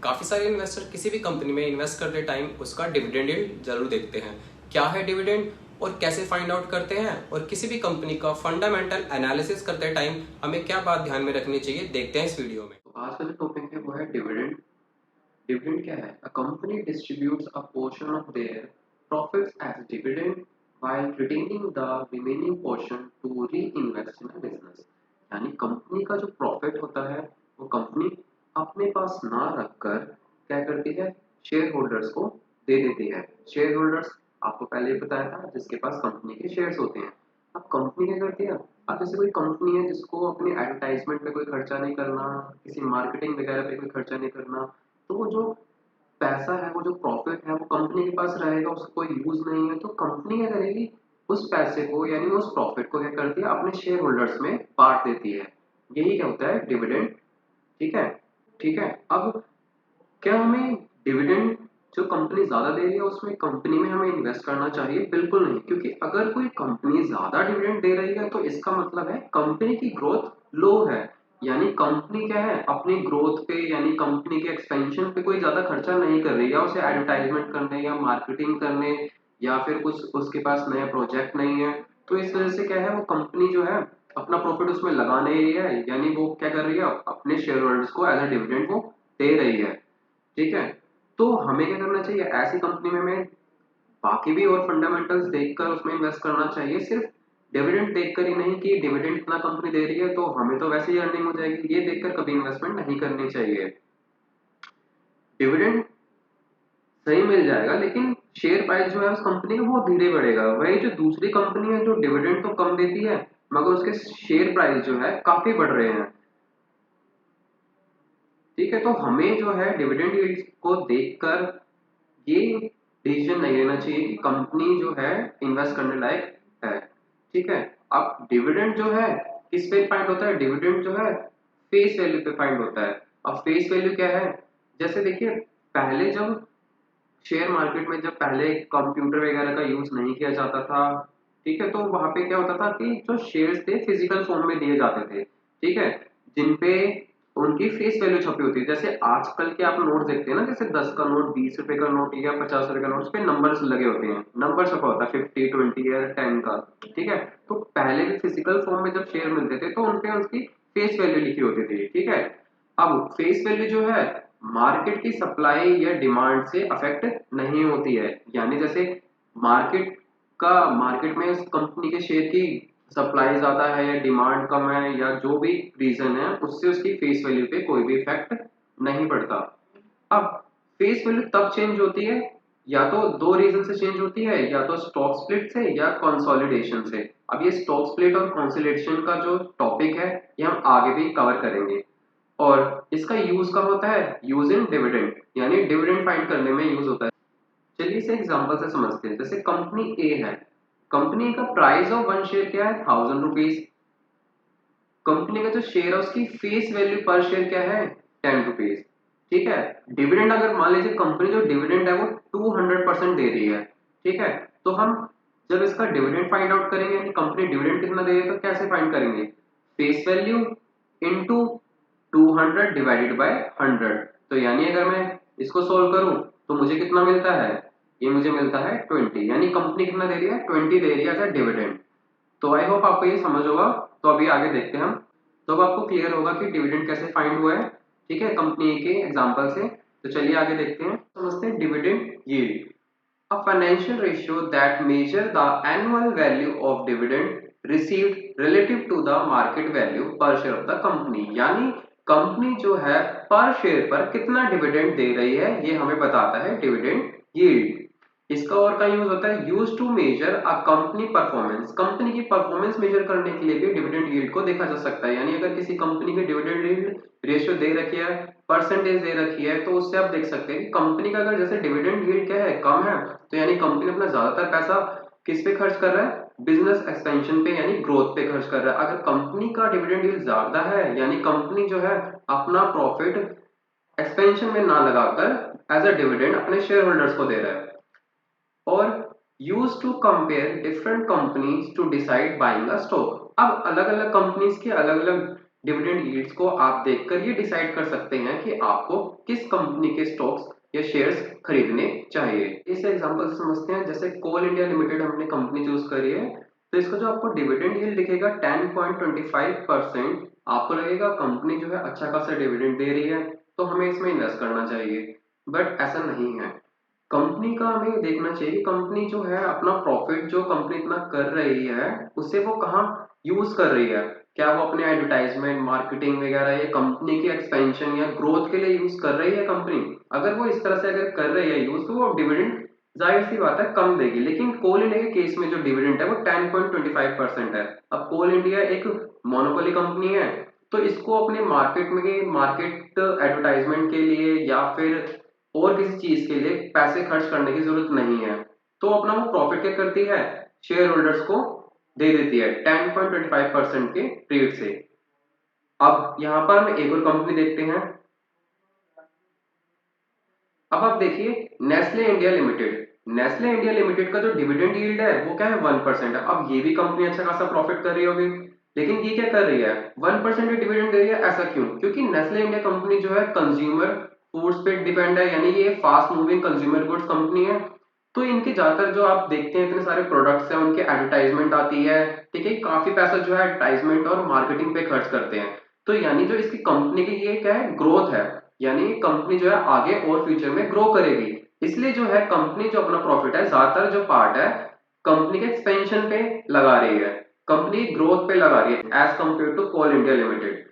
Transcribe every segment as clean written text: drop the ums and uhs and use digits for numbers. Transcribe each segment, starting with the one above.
काफ़ी सारे इन्वेस्टर किसी भी कंपनी में इन्वेस्ट करते टाइम उसका डिविडेंड यील्ड जरूर देखते हैं। क्या है डिविडेंड और कैसे फाइंड आउट करते हैं, और किसी भी कंपनी का फंडामेंटल एनालिसिस करते टाइम हमें क्या बात ध्यान में रखनी चाहिए, देखते हैं इस वीडियो में। तो आज का जो टॉपिक है वो है डिविडेंड। डिविडेंड क्या है? A company distributes a portion of their profits as dividend while retaining the remaining portion to reinvest in business. यानी कंपनी का जो प्रॉफिट होता है वो कंपनी अपने पास ना रखकर क्या करती है, शेयर होल्डर्स को दे देती है। शेयर होल्डर्स आपको पहले ही बताया था, जिसके पास कंपनी के शेयर्स होते हैं। अब कंपनी क्या करती है, अब जैसे कोई कंपनी है जिसको अपनी एडवर्टाइजमेंट पे कोई खर्चा नहीं करना, किसी मार्केटिंग वगैरह पे कोई खर्चा नहीं करना, तो वो जो पैसा है, वो जो प्रॉफिट है, वो कंपनी के पास रहेगा, उसका कोई यूज नहीं है, तो कंपनी क्या करेगी, उस पैसे को यानी उस प्रॉफिट को क्या करती है, अपने शेयर होल्डर्स में बांट देती है। यही क्या होता है, डिविडेंड। ठीक है। ठीक है। अब क्या हमें डिविडेंड जो कंपनी ज्यादा दे रही है उसमें कंपनी में हमें इन्वेस्ट करना चाहिए? बिल्कुल नहीं, क्योंकि अगर कोई कंपनी ज्यादा डिविडेंड दे रही है तो इसका मतलब है कंपनी की ग्रोथ लो है। यानी कंपनी क्या है, अपनी ग्रोथ पे यानी कंपनी के एक्सपेंशन पे कोई ज्यादा खर्चा नहीं कर रही है, उसे एडवर्टाइजमेंट करने या मार्केटिंग करने या फिर कुछ उसके पास नया प्रोजेक्ट नहीं है। तो इस वजह से क्या है, वो कंपनी जो है अपना प्रॉफिट उसमें लगा नहीं रही है, यानी वो क्या कर रही है, अपने शेयर होल्डर्स को एज अ डिविडेंड वो दे रही है। ठीक है। तो हमें क्या करना चाहिए, ऐसी कंपनी में हमें बाकी भी और फंडामेंटल्स देखकर उसमें इन्वेस्ट करना चाहिए, सिर्फ डिविडेंड देखकर ही नहीं कि डिविडेंड इतना कंपनी दे रही है तो हमें तो वैसे ही अर्निंग हो जाएगी, ये देखकर कभी इन्वेस्टमेंट नहीं करनी चाहिए। डिविडेंड सही मिल जाएगा लेकिन शेयर प्राइस जो है उस कंपनी का बहुत धीरे बढ़ेगा। वही जो दूसरी कंपनी है जो डिविडेंड तो कम देती है मगर उसके शेयर प्राइस जो है काफी बढ़ रहे हैं। ठीक है। तो हमें जो है डिविडेंड यील्ड को देखकर ये डिसीजन नहीं लेना चाहिए कि कंपनी जो है इन्वेस्ट करने लायक है। ठीक है। अब डिविडेंड जो है किस पे फाइंड होता है, डिविडेंड जो है फेस वैल्यू पे फाइंड होता है। अब फेस वैल्यू क्या है, जैसे देखिए, पहले जब शेयर मार्केट में जब पहले कंप्यूटर वगैरह का यूज नहीं किया जाता था, ठीक है, तो वहां पे क्या होता था कि जो शेयर्स थे फिजिकल फॉर्म में दिए जाते थे। ठीक है। जिन पे उनकी फेस वैल्यू छपी होती है, जैसे आजकल के आप नोट देखते हैं ना, जैसे 10 का नोट, 20 रुपए का नोट या 50 रुपए का नोट, उस पे नंबर्स लगे होते हैं, नंबर छपा होता है 50, 20 या 10 का। ठीक है। तो पहले भी फिजिकल फॉर्म में जब शेयर मिलते थे तो उनपे उसकी फेस वैल्यू लिखी होती थी। ठीक है। अब फेस वैल्यू जो है मार्केट की सप्लाई या डिमांड से अफेक्ट नहीं होती है। यानी जैसे मार्केट में उस कंपनी के शेयर की सप्लाई ज्यादा है या डिमांड कम है या जो भी रीजन है, उससे उसकी फेस वैल्यू पे कोई भी इफेक्ट नहीं पड़ता। अब फेस वैल्यू तब चेंज होती है, या तो दो रीजन से चेंज होती है, या तो स्टॉक स्प्लिट से या कंसोलिडेशन से। अब ये स्टॉक स्प्लिट और कंसोलिडेशन का जो टॉपिक है ये हम आगे भी कवर करेंगे। और इसका यूज कब होता है, यूज इन डिविडेंड, यानी डिविडेंड फाइंड करने में यूज होता है। चलिए इसे एग्जांपल से समझते हैं। जैसे कंपनी ए है, कंपनी का प्राइस ऑफ वन शेयर क्या है, 1000 रुपीज। कंपनी का जो शेयर है उसकी फेस वैल्यू पर शेयर क्या है, 10 रुपीज। ठीक है। डिविडेंड अगर मान लीजिए कंपनी जो डिविडेंड है वो 200% दे रही है। ठीक है। तो हम जब इसका डिविडेंड फाइंड आउट करेंगे, यानी कंपनी डिविडेंड कितना दे रही है, तो कैसे फाइंड करेंगे, face value into 200 divided by 100। तो यानी अगर मैं इसको सोल्व करूं तो मुझे कितना मिलता है, ये मुझे मिलता है 20, यानी कंपनी कितना दे रही है, 20 दे रही है एज अ डिविडेंड। तो आई होप आपको ये समझ होगा। तो अभी आगे देखते हैं हम। तो अब आपको क्लियर होगा कि डिविडेंड कैसे फाइंड हुआ है, ठीक है, कंपनी के एग्जांपल से। तो चलिए आगे देखते हैं, समझते हैं dividend yield. A financial ratio that measure the annual value of dividend received relative to the market value per share of the company। यानी कंपनी जो है पर शेयर पर कितना डिविडेंड दे रही है ये हमें बताता है डिविडेंड यील्ड। इसका और का यूज होता है, use to measure a company performance. Company की परफॉर्मेंस मेजर करने के लिए भी डिविडेंड यील्ड को देखा जा सकता है। यानी अगर किसी कंपनी की डिविडेंड यील्ड रेशियो दे रखी है, परसेंटेज दे रखी है, तो उससे आप देख सकते हैं कि कंपनी का अगर जैसे डिविडेंड यील्ड क्या है, कम है, तो यानी कंपनी अपना ज्यादातर पैसा किस पे खर्च कर रहा है, बिजनेस एक्सपेंशन पे यानी ग्रोथ पे खर्च कर रहा है। अगर कंपनी का डिविडेंड यील्ड ज्यादा है यानी कंपनी जो है अपना प्रॉफिट एक्सपेंशन में ना लगाकर एज अ डिविडेंड अपने शेयर होल्डर्स को दे रहा है। और use to compare different companies to decide buying a stock. अब अलग अलग कंपनीज के अलग अलग डिविडेंड यील्ड्स को आप देखकर ये डिसाइड कर सकते हैं कि आपको किस कंपनी के स्टॉक्स या शेयर्स खरीदने चाहिए। इस एग्जांपल से समझते हैं, जैसे कोल इंडिया लिमिटेड हमने कंपनी चूज करी है, तो इसका जो आपको डिविडेंड यील्ड दिखेगा 10.25%, आपको लगेगा कंपनी जो है अच्छा खासा डिविडेंड दे रही है तो हमें इसमें इन्वेस्ट करना चाहिए। बट ऐसा नहीं है। कंपनी का हमें देखना चाहिए कि कंपनी जो है अपना प्रॉफिट जो कंपनी इतना कर रही है उसे वो कहाँ यूज कर रही है। क्या वो अपने एडवर्टाइजमेंट, मार्केटिंग वगैरह या कंपनी की एक्सपेंशन या ग्रोथ के लिए यूज कर रही है कंपनी? अगर वो इस तरह से अगर कर रही है यूज, तो वो डिविडेंड जाहिर सी बात है कम देगी। लेकिन कोल इंडिया के केस में जो डिविडेंड है वो 10.25% है। अब कोल इंडिया एक मोनोपोली कंपनी है, तो इसको अपने मार्केट एडवर्टाइजमेंट के लिए या फिर और किसी चीज के लिए पैसे खर्च करने की जरूरत नहीं है। तो अपना वो प्रॉफिट क्या करती है, शेयर होल्डर्स को दे देती है 10.25% के रेट से। अब यहाँ पर हम एक और कंपनी देखते हैं। अब आप देखिए Nestle India limited. Nestle India limited का जो डिविडेंड यील्ड है वो क्या है, 1% है। अब ये भी कंपनी अच्छा खासा प्रॉफिट कर रही होगी, लेकिन ये क्या कर रही है, 1% डिविडेंड दे रही है। ऐसा क्यों? क्योंकि नेस्ले इंडिया कंपनी जो है कंज्यूमर फूड्स पे डिपेंड है, यानी ये fast moving consumer goods company है। तो इनके ज्यादातर जो आप देखते हैं इतने सारे प्रोडक्ट्स हैं, उनके एडवर्टाइजमेंट आती है, ठीक है, काफी पैसा जो है एडवर्टाइजमेंट और मार्केटिंग पे खर्च करते हैं। तो यानी जो इसकी कंपनी की ये क्या है, ग्रोथ है, यानी कंपनी जो है आगे और फ्यूचर में ग्रो करेगी। इसलिए जो है कंपनी जो अपना प्रॉफिट है ज्यादातर जो पार्ट है कंपनी के एक्सपेंशन पे लगा रही है, कंपनी ग्रोथ पे लगा रही है as compare to Coal India Limited.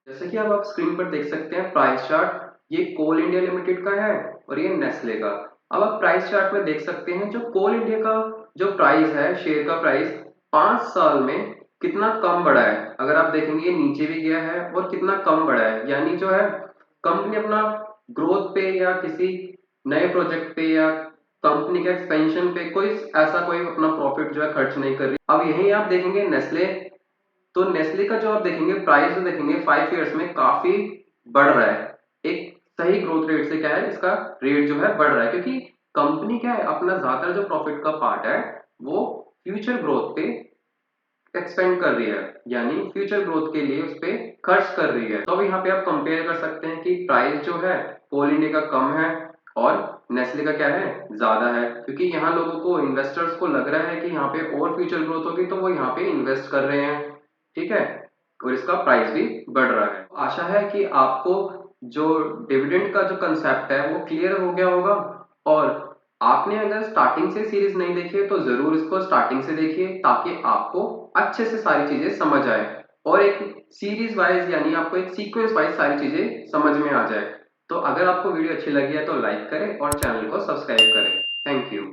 जैसे कि अब आप स्क्रीन पर देख सकते हैं प्राइस चार्ट, ये कोल इंडिया लिमिटेड का है और ये नेस्ले का। अब आप प्राइस चार्ट में देख सकते हैं जो कोल इंडिया का जो प्राइस है, शेयर का प्राइस 5 साल में कितना कम बढ़ा है। अगर आप देखेंगे ये नीचे भी गया है और कितना कम बढ़ा है, यानी जो है कंपनी अपना ग्रोथ पे या किसी नए प्रोजेक्ट पे या कंपनी के एक्सपेंशन पे कोई अपना प्रॉफिट जो है खर्च नहीं कर रही। अब यही आप देखेंगे नेस्ले, तो नेस्ले का जो आप देखेंगे प्राइस जो देखेंगे 5 इयर्स में काफी बढ़ रहा है। एक सही ग्रोथ रेट से क्या है, इसका रेट जो है बढ़ रहा है, क्योंकि कंपनी क्या है अपना ज्यादातर जो प्रॉफिट का पार्ट है वो फ्यूचर ग्रोथ पे एक्सपेंड कर रही है, यानी फ्यूचर ग्रोथ के लिए उस पर खर्च कर रही है। तो अब यहाँ पे आप कंपेयर कर सकते हैं कि प्राइस जो है कोल इंडिया का कम है और नेस्ले का क्या है, ज्यादा है, क्योंकि यहाँ लोगों को, इन्वेस्टर्स को लग रहा है कि यहाँ पे और फ्यूचर ग्रोथ होगी तो वो यहाँ पे इन्वेस्ट कर रहे हैं, ठीक है, और इसका प्राइस भी बढ़ रहा है। आशा है कि आपको जो डिविडेंड का जो कंसेप्ट है वो क्लियर हो गया होगा। और आपने अगर स्टार्टिंग से सीरीज नहीं देखी है तो जरूर इसको स्टार्टिंग से देखिए, ताकि आपको अच्छे से सारी चीजें समझ आए और एक सीरीज वाइज यानी आपको एक सीक्वेंस वाइज सारी चीजें समझ में आ जाए। तो अगर आपको वीडियो अच्छी लगी है तो लाइक करें और चैनल को सब्सक्राइब करें। Thank you.